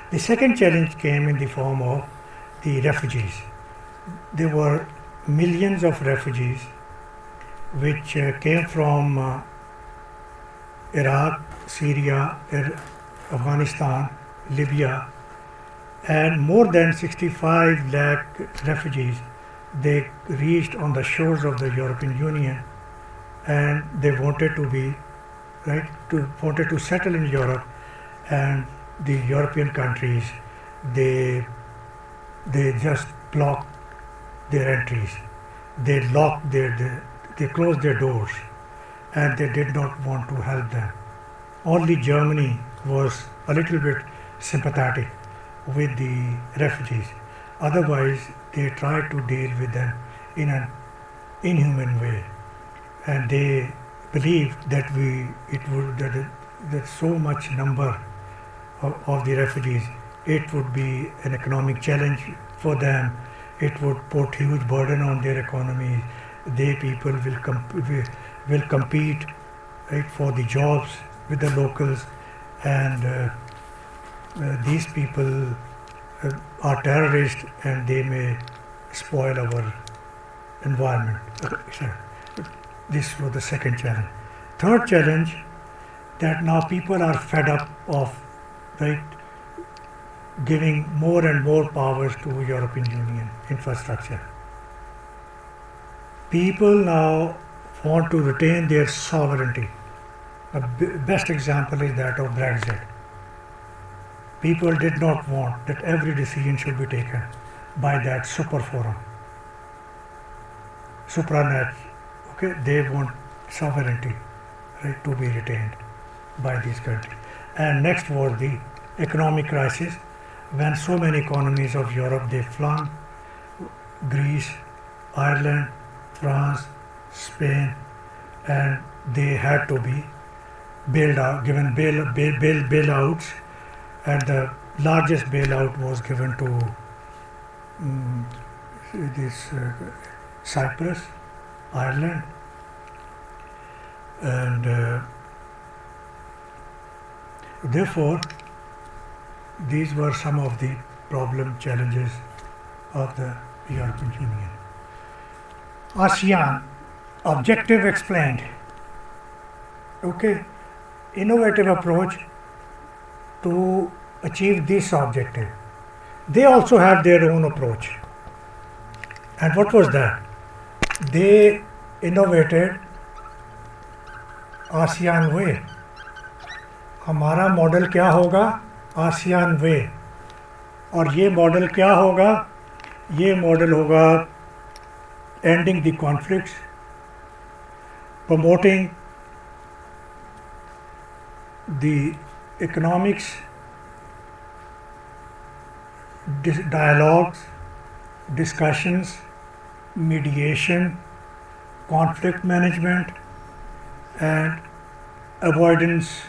The second challenge came in the form of the refugees. There were millions of refugees which came from Iraq, Syria, Afghanistan, Libya, and more than 65 lakh refugees. They reached on the shores of the European Union, and they wanted to settle in Europe, and the European countries, they just blocked their entries. They locked they closed their doors, and they did not want to help them. Only Germany was a little bit sympathetic with the refugees. Otherwise, they tried to deal with them in an inhuman way, and they believed that that so much number of the refugees, it would be an economic challenge for them. It would put huge burden on their economy. People will compete, right, for the jobs with the locals, and these people are terrorists, and they may spoil our environment. This was the second challenge. Third challenge, that now people are fed up of, right, giving more and more powers to European Union infrastructure. People now want to retain their sovereignty. The best example is that of Brexit. People did not want that every decision should be taken by that super forum, supranet. Okay, they want sovereignty, right, to be retained by these countries. And next was the economic crisis, when so many economies of Europe, they flung Greece, Ireland, France, Spain, and they had to be bailed out, given bailouts, and the largest bailout was given to Cyprus, Ireland, and therefore these were some of the challenges of the European Union. ASEAN, objective explained. Okay, innovative approach to achieve this objective. They also had their own approach. And what was that? They innovated ASEAN way. हमारा model क्या होगा? ASEAN वे. और ये model क्या होगा? ये model होगा ending the conflicts, promoting the economics, dialogues, discussions, mediation, conflict management, and avoidance,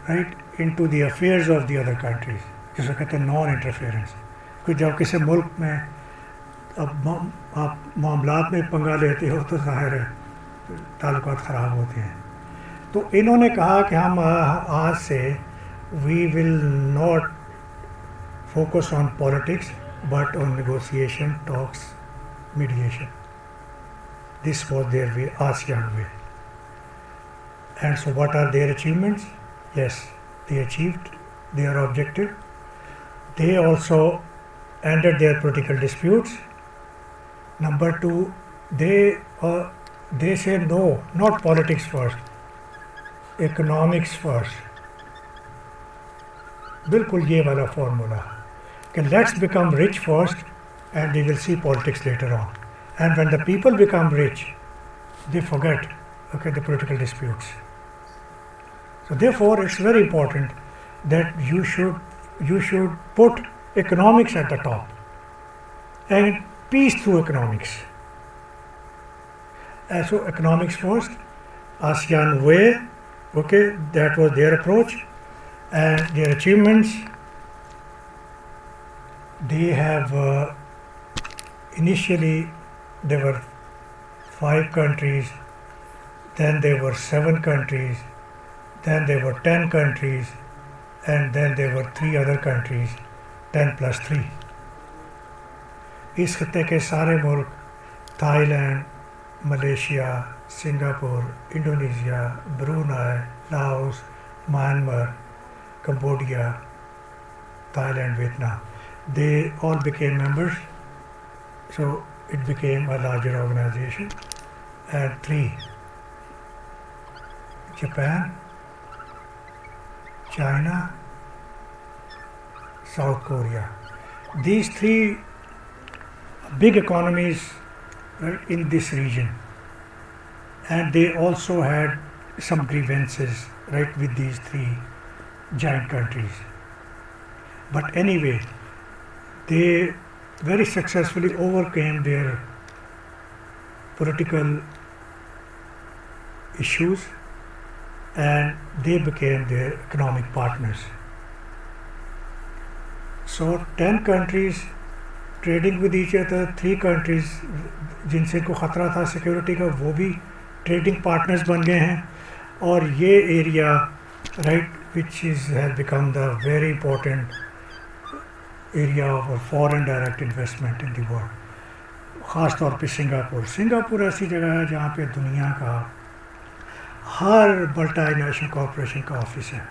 right, into the affairs of the other countries, जिसे कहते हैं नॉन इंटरफेरेंस. कि जब किसी मुल्क में अब आप मामलात में पंगा लेते हो तो ज़ाहिर है ताल्लुकात ख़राब होते हैं. तो इन्होंने कहा कि हम आज से we will not focus on politics but on negotiation, talks, mediation. This was their way, ASEAN way. And so what are their achievements? Yes, they achieved their objective. They also ended their political disputes. Number two, they say no, not politics first, economics first. बिल्कुल ये वाला formula कि let's become rich first and we will see politics later on. And when the people become rich, they forget, okay, the political disputes. So therefore, it's very important that you should put economics at the top and peace through economics. And so economics first, ASEAN way, okay, that was their approach. And their achievements, they have initially there were 5 countries, then there were 7 countries, then there were 10 countries, and then there were 3 other countries, 10 plus 3. इस खत्ते के सारे मुल्क Thailand, Malaysia, Singapore, Indonesia, Brunei, Laos, Myanmar, Cambodia, Thailand, Vietnam, they all became members, so it became a larger organization. And 3, Japan, China, South Korea. These 3 big economies, right, in this region, and they also had some grievances, right, with these 3 giant countries. But anyway, they very successfully overcame their political issues and they became their economic partners. So 10 countries trading with each other, 3 countries जिनसे को ख़तरा था security का, वो भी trading partners बन गए हैं. और ये area, right, which has become the very important area of foreign direct investment in the world. ख़ास तौर पे सिंगापुर ऐसी जगह है जहाँ पे दुनिया का हर मल्टीनेशनल कॉरपोरेशन का ऑफिस है.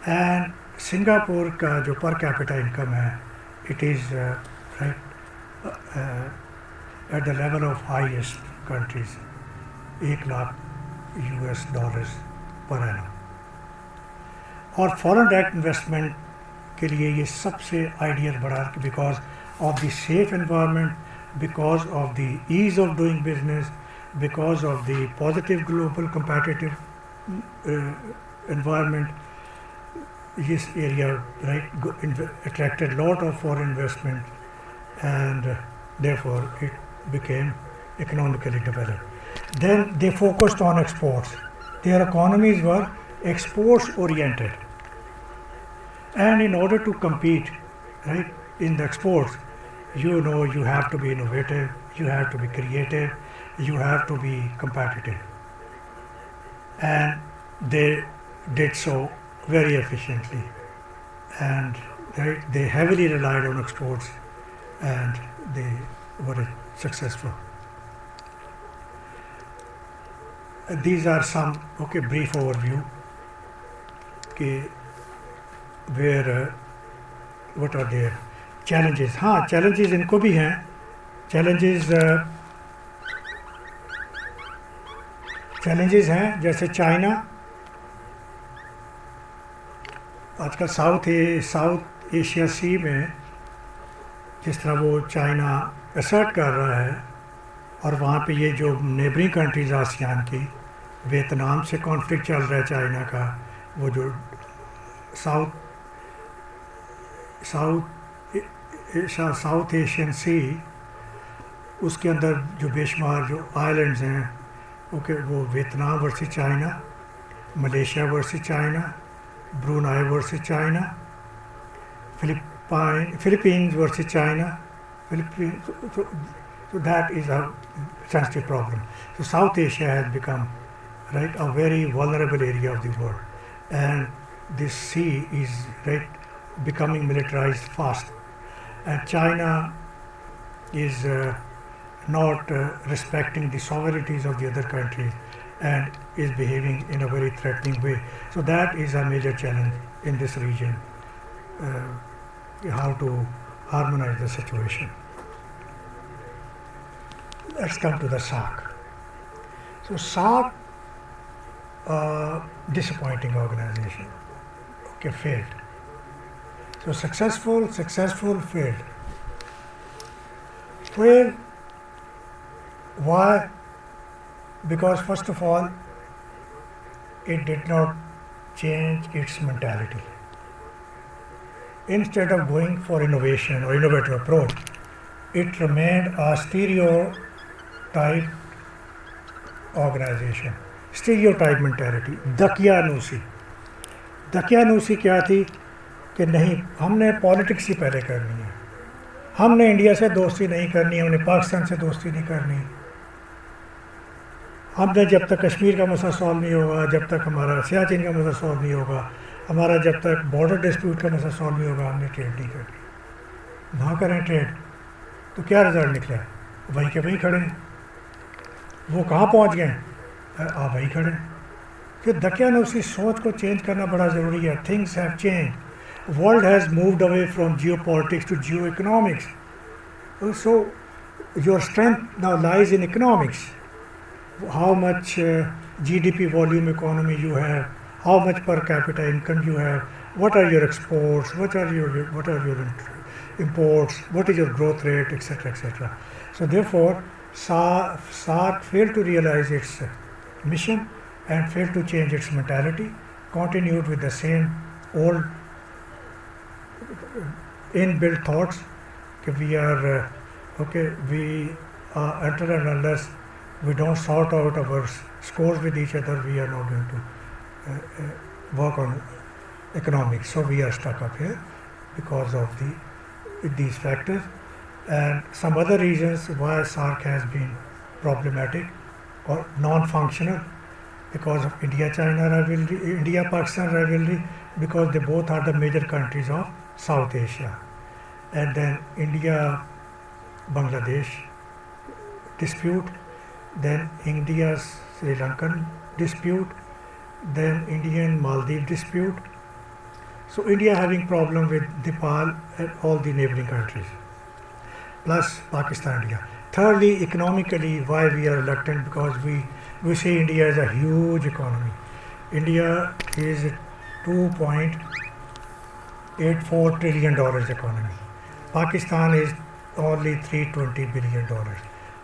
एंड सिंगापुर का जो पर कैपिटा इनकम है, it is right at the level of highest countries, $1,00,000 per annum. और फॉरेन डायरेक्ट इन्वेस्टमेंट के लिए ये सबसे आइडियल बड़ा, because of the safe environment, because of the ease of doing business, because of the positive global competitive environment. this area, right, attracted lot of foreign investment and therefore it became economically developed. Then they focused on exports. Their economies were exports oriented, and in order to compete, right, in the exports, you know, you have to be innovative, you have to be creative, you have to be competitive, and they did so very efficiently, and they heavily relied on exports and they were successful. These are some brief overview where what are their challenges. हाँ, challenges इनको भी हैं. challenges हैं जैसे China आजकल south Asia सी में जिस तरह वो चाइना असर्ट कर रहा है, और वहाँ पे ये जो नेबरिंग कंट्रीज़ आसियान की, वियतनाम से कॉन्फ्लिक्ट चल रहा है चाइना का, वो जो साउथ एशियन सी, उसके अंदर जो बेशुमार जो आइलैंड्स हैं, वो Vietnam versus China, Malaysia versus China, Brunei versus China, Philippines versus China. So that is a sensitive problem. So South Asia has become, right, a very vulnerable area of the world, and this sea is, right, becoming militarized fast, and China is not respecting the sovereignties of the other countries and is behaving in a very threatening way. So that is a major challenge in this region, how to harmonize the situation. Let's come to the SAARC. So SAARC, disappointing organization, failed. So successful, failed. Failed, why? Because first of all, it did not change its mentality. Instead of going for innovation or innovative approach, it remained a stereotype organization, stereotype mentality, दकियानूसी क्या थी कि नहीं, हमने politics ही पहले करनी है, हमने India से दोस्ती नहीं करनी, हमने पाकिस्तान से दोस्ती नहीं करनी, हमने जब तक कश्मीर का मसला सॉल्व नहीं होगा, जब तक हमारा सियाचिन का मसला सॉल्व नहीं होगा, हमारा जब तक बॉर्डर डिस्प्यूट का मसला सॉल्व नहीं होगा हमने ट्रेड नहीं करनी। ना करें ट्रेड तो क्या रिजल्ट निकला है? वहीं के वहीं खड़े हैं। वो कहाँ पहुँच गए हैं? आप वहीं खड़े हैं। फिर दकियानूसी सोच को चेंज करना बड़ा ज़रूरी है। Things have change, world has moved away from geopolitics to geoeconomics. So your strength now lies in economics, how much GDP volume economy you have, how much per capita income you have, what are your exports, what are your imports, what is your growth rate, etc., etc. So therefore, SARC failed to realize its mission and failed to change its mentality, continued with the same old inbuilt thoughts that we are until and unless we don't sort out our scores with each other, we are not going to work on economics. So we are stuck up here because of these factors and some other reasons why SARC has been problematic or non-functional, because of India-China rivalry, India-Pakistan rivalry, because they both are the major countries of South Asia, and then India-Bangladesh dispute, then India-Sri Lankan dispute, then Indian-Maldives dispute. So India having problem with Nepal and all the neighboring countries, plus Pakistan, India. Thirdly, economically, why we are reluctant? Because we say India is a huge economy. India is $2.84 trillion economy. Pakistan is only $320 billion.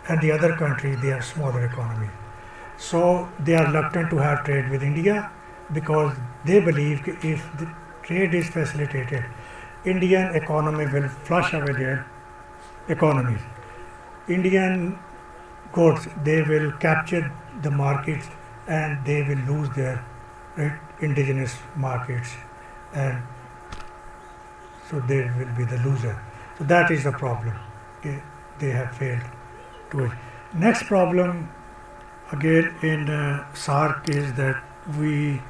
And the other countries, they have smaller economies. So they are reluctant to have trade with India because they believe if the trade is facilitated, Indian economy will flush away their economies. Indian goods, they will capture the markets and they will lose their indigenous markets, and so they will be the loser. So that is the problem. They have failed to it. Next problem again in SARC is that we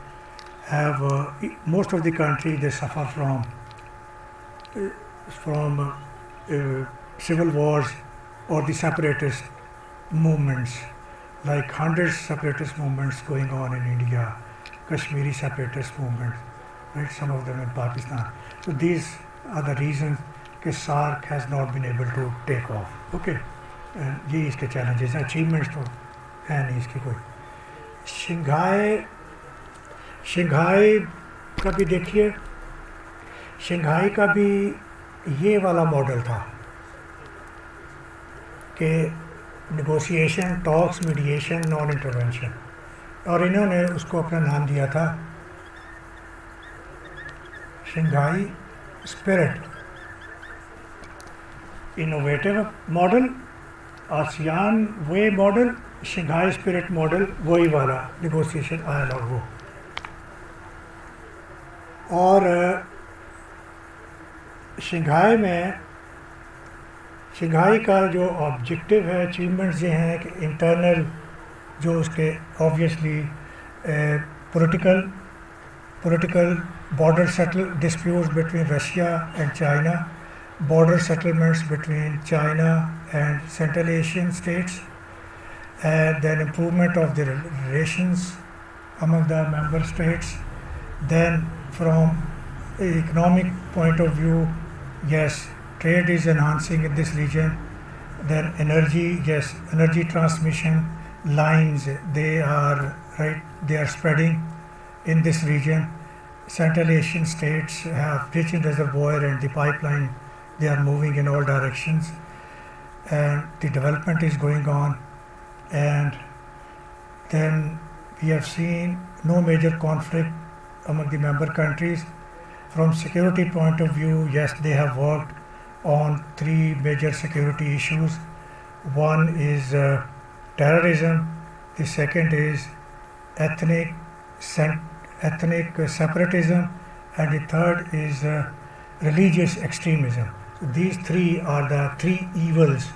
have most of the countries, they suffer from civil wars or the separatist movements, like hundreds separatist movements going on in India, Kashmiri separatist movements, right? Some of them in Pakistan. So these are the reasons that SARC has not been able to take off. Okay, ये इसके challenges हैं, achievements तो है नहीं इसकी कोई. Shanghai का भी देखिए, शंघाई का भी ये वाला मॉडल था कि negotiation, talks, mediation, non intervention, और इन्होंने उसको अपना नाम दिया था Shanghai spirit. Innovative model, ASEAN way model, Shanghai spirit model, वही वाला नेगोशिएशन डायलॉग वो. और शंघाई का जो ऑब्जेक्टिव है, अचीवमेंट्स ये हैं कि इंटरनल जो उसके obviously political border disputes between Russia and China, border settlements between China and Central Asian states, and then improvement of the relations among the member states. Then from an economic point of view, yes, trade is enhancing in this region. Then energy, yes, energy transmission lines, they are spreading in this region. Central Asian states have rich in reservoir and the pipeline, they are moving in all directions, and the development is going on. And then we have seen no major conflict among the member countries. From security point of view, yes, they have worked on three major security issues. One is terrorism, the second is ethnic separatism, and the third is religious extremism. So these three are the three evils,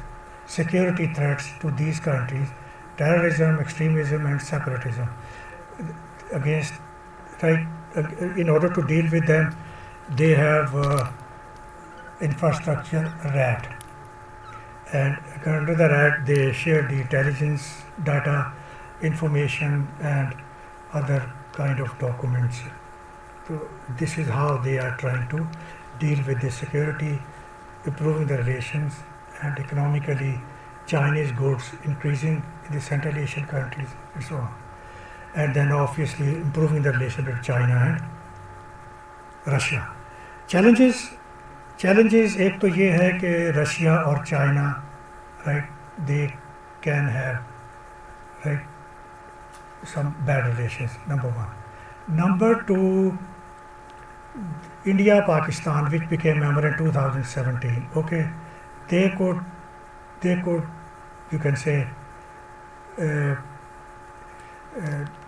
security threats to these countries: terrorism, extremism, and separatism, against right? In order to deal with them, they have infrastructure RAT, and under the RAT they share the intelligence, data, information, and other kind of documents. So this is how they are trying to deal with the security, improving the relations, and economically Chinese goods increasing in the Central Asian countries and so on. And then obviously improving the relation with China and Russia. Challenges एक तो ये है कि Russia और China, right, they can have, right, some bad relations, number one. Number two, India, Pakistan, which became member in 2017, okay, they could, you can say,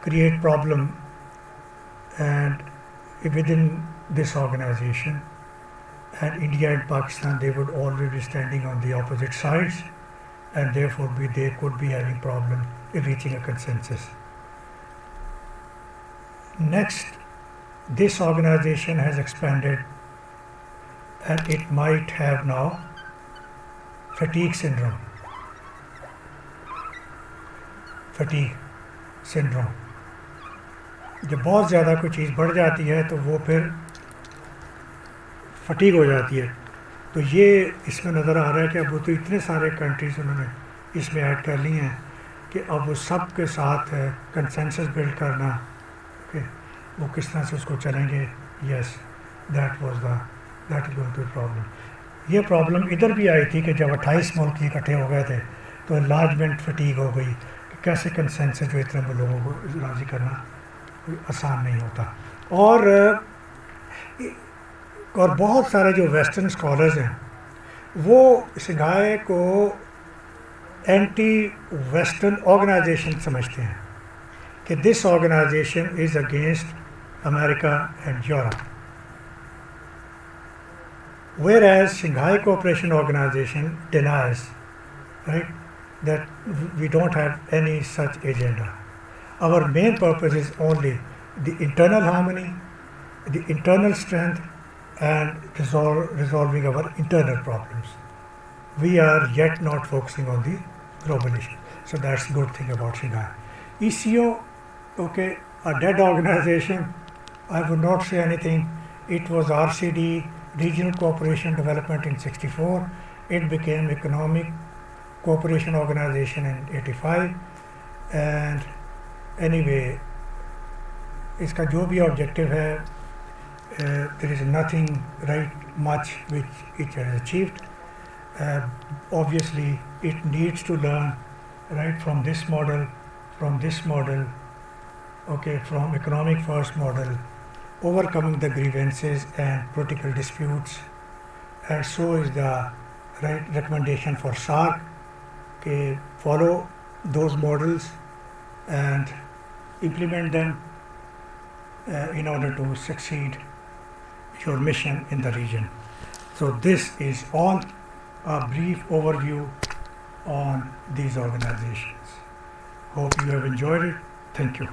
create problem and within this organization, and India and Pakistan, they would always be standing on the opposite sides, and therefore they could be having problem in reaching a consensus. Next, this organization has expanded and it might have now fatigue syndrome. जब बहुत ज़्यादा कोई चीज़ बढ़ जाती है तो वो फिर फटीग हो जाती है. तो ये इसमें नज़र आ रहा है कि अब वो तो इतने सारे कंट्रीज़ उन्होंने इसमें ऐड कर ली हैं कि अब वो सब के साथ कंसेंसस बिल्ड करना, okay, वो किस तरह से उसको चलेंगे. Yes, that is going to problem. ये प्रॉब्लम इधर भी आई थी कि जब 28 मुल्क इकट्ठे हो गए थे तो एनलार्जमेंट फटीग हो गई कि कैसे कंसेंसस जो इतने लोगों को राज़ी करना कोई आसान नहीं होता. और बहुत सारे जो वेस्टर्न स्कॉलर्स हैं वो शंघाई को एंटी वेस्टर्न ऑर्गेनाइजेशन समझते हैं कि this organisation is against America and Europe, whereas Shanghai Cooperation Organization denies, right, that we don't have any such agenda. Our main purpose is only the internal harmony, the internal strength, and resolving our internal problems. We are yet not focusing on the global issue. So that's a good thing about Shanghai. ECO, okay, a dead organization. I would not say anything. It was RCD, Regional Cooperation Development, in 1964. It became Economic Cooperation Organization in 1985. And anyway, इसका जो भी objective है, there is nothing right much which it has achieved. Obviously, it needs to learn right from this model, okay, from economic first model, overcoming the grievances and political disputes, and so is the right recommendation for SARC, okay, follow those models and implement them in order to succeed your mission in the region. So this is all a brief overview on these organizations. Hope you have enjoyed it. Thank you.